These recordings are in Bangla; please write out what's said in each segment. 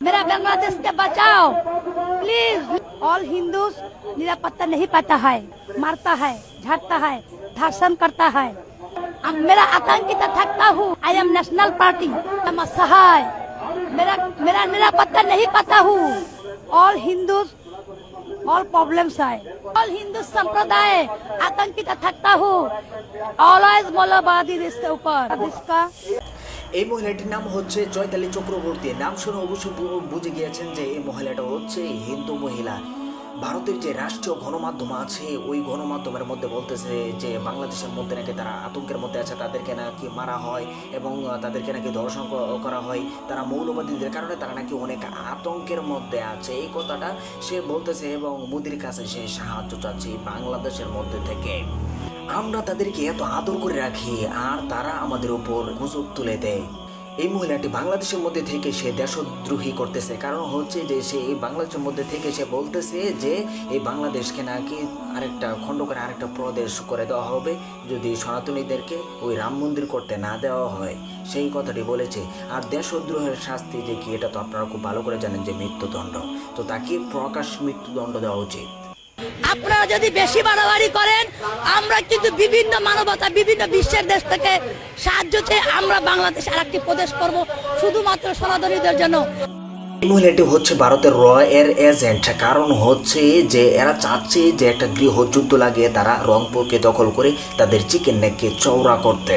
मेरा बांग्लादेश के बचाओ प्लीज। ऑल हिंदूज निरापत्ता नहीं पाता है, मारता है, झाड़ता है, धर्षण करता है। अब मेरा आतंकित थकता हूँ। आई एम नेशनल पार्टी असहाय, मेरा निरापत्ता नहीं पाता हूँ। ऑल हिंदूज ऑल प्रॉब्लम्स है। ऑल हिंदू संप्रदाय आतंकित थकता हूँ। ऑलवेज मौलवादी इसके ऊपर इसका। এই মহিলাটির নাম হচ্ছে চৈতালি চক্রবর্তী। নাম শুনে অবশ্যই বুঝে গিয়েছেন যে এই মহিলাটা হচ্ছে হিন্দু মহিলা। ভারতের যে রাষ্ট্রীয় গণমাধ্যম আছে ওই গণমাধ্যমের মধ্যে বলতেছে যে বাংলাদেশের মধ্যে নাকি তারা আতঙ্কের মধ্যে আছে, তাদেরকে নাকি মারা হয় এবং তাদেরকে নাকি ধর্ষণ করা হয়, তারা মৌলবাদীদের কারণে তারা নাকি অনেক আতঙ্কের মধ্যে আছে। এই কথাটা সে বলতেছে এবং মোদির কাছে সে সাহায্য চাচ্ছে বাংলাদেশের মধ্যে থেকে। আমরা তাদেরকে এত আদর করে রাখি আর তারা আমাদের উপর গুজব তুলে দেয়। এই মহিলাটি বাংলাদেশের মধ্যে থেকে সে দেশদ্রোহী করতেছে, কারণ হচ্ছে যে সে এই বাংলাদেশের মধ্যে থেকে সে বলতেছে যে এই বাংলাদেশকে নাকি আরেকটা খণ্ড করে আরেকটা প্রদেশ করে দেওয়া হবে যদি সনাতনীদেরকে ওই রাম মন্দির করতে না দেওয়া হয়। সেই কথাটি বলেছে। আর দেশদ্রোহের শাস্তি যে কি এটা তো আপনারা খুব ভালো করে জানেন যে মৃত্যুদণ্ড, তো তাকে প্রকাশ মৃত্যুদণ্ড দেওয়া উচিত। আপনারা যদি বেশি বাড়াবাড়ি করেন, আমরা কিন্তু বিভিন্ন মানবতা বিভিন্ন বিশ্বের দেশ থেকে সাহায্য চেয়ে আমরা বাংলাদেশ আর একটি প্রদেশ করব শুধুমাত্র সনাতনীদের জন্য। এই মহিলাটি হচ্ছে ভারতের র এর এজেন্ট, কারণ হচ্ছে যে এরা চাচ্ছে যে একটা গৃহযুদ্ধ লাগিয়ে তারা রংপুরকে দখল করে তাদের চিকেন নেককে চওড়া করতে।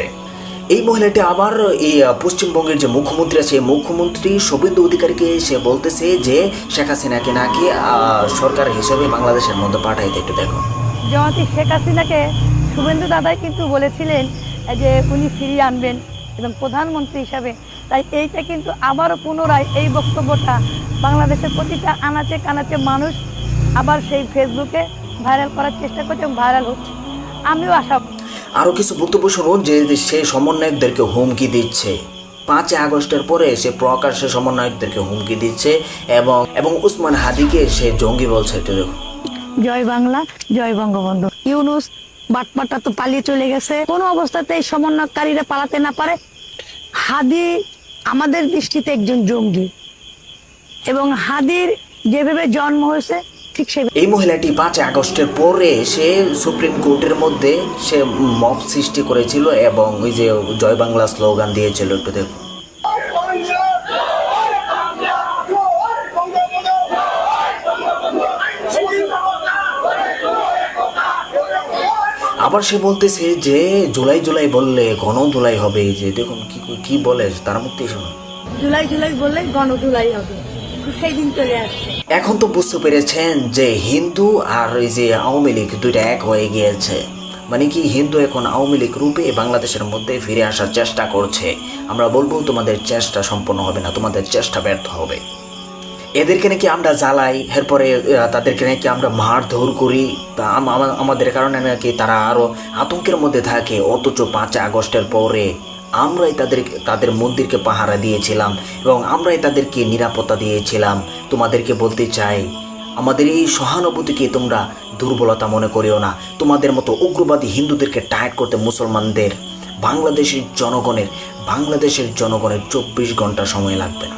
এই মহিলাটি আবার এই পশ্চিমবঙ্গের যে মুখ্যমন্ত্রী আছে মুখ্যমন্ত্রী শুভেন্দু অধিকারীকে সে বলতেছে যে শেখ হাসিনাকে নাকি সরকার হিসেবে বাংলাদেশের মধ্যে পাঠাইতে। একটু দেখো, জয়ন্তী শেখ হাসিনাকে শুভেন্দু দাদাই কিন্তু বলেছিলেন যে উনি ফিরিয়ে আনবেন এবং প্রধানমন্ত্রী হিসাবে। তাই এইটা কিন্তু আবারও পুনরায় এই বক্তব্যটা বাংলাদেশের প্রতিটা আনাচে কানাচে মানুষ আবার সেই ফেসবুকে ভাইরাল করার চেষ্টা করছে এবং ভাইরাল হচ্ছে। আমিও আশা। আরও কিছু বক্তব্য শুনুন যে সে সমন্বয়কদেরকে হুমকি দিচ্ছে। 5 আগস্টের পরে সে প্রকাশ্যে সমন্বয়কদেরকে হুমকি দিচ্ছে এবং উসমান হাদিকে সে জঙ্গি বলছে। একটু দেখো, জয় বাংলা, জয় বঙ্গবন্ধু। ইউনুস বাটপাটা তো পালিয়ে চলে গেছে, কোনো অবস্থাতে সমন্বয়কারীরা পালাতে না পারে। হাদি আমাদের দৃষ্টিতে একজন জঙ্গি এবং হাদির যেভাবে জন্ম হয়েছে ঠিক সে। এই মহিলাটি 5 আগস্টের পরে সে সুপ্রিম কোর্টের মধ্যে সে মব সৃষ্টি করেছিল এবং ওই যে জয় বাংলা স্লোগান দিয়েছিল। একটু দেখো, আবার সে বলতেছে যে জুলাই জুলাই বললে গণ ধুলাই হবে। এই যে দেখুন কি বলে তার মুক্তি শোনো, জুলাই জুলাই বললে গণধুলাই হবে, সেই দিন চলে আসছে। এখন তো বুঝতে পেরেছেন যে হিন্দু আর এই যে আওয়ামী লীগ দুইটা এক হয়ে গিয়েছে। মানে কি হিন্দু এখন আওয়ামী লীগ রূপে বাংলাদেশের মধ্যে ফিরে আসার চেষ্টা করছে। আমরা বলবো তোমাদের চেষ্টা সম্পন্ন হবে না, তোমাদের চেষ্টা ব্যর্থ হবে। এদেরকে নাকি আমরা জ্বালাই, এরপরে তাদেরকে নাকি আমরা মারধর করি, আমাদের কারণে নাকি তারা আরও আতঙ্কের মধ্যে থাকে। অথচ 5 আগস্টের পরে আমরাই তাদের মন্দিরকে পাহারা দিয়েছিলাম এবং আমরাই তাদেরকে নিরাপত্তা দিয়েছিলাম। তোমাদেরকে বলতে চাই, আমাদের এই সহানুভূতিকে তোমরা দুর্বলতা মনে করিও না। তোমাদের মতো উগ্রবাদী হিন্দুদেরকে টাইট করতে বাংলাদেশের জনগণের 24 ঘন্টা সময় লাগবে না।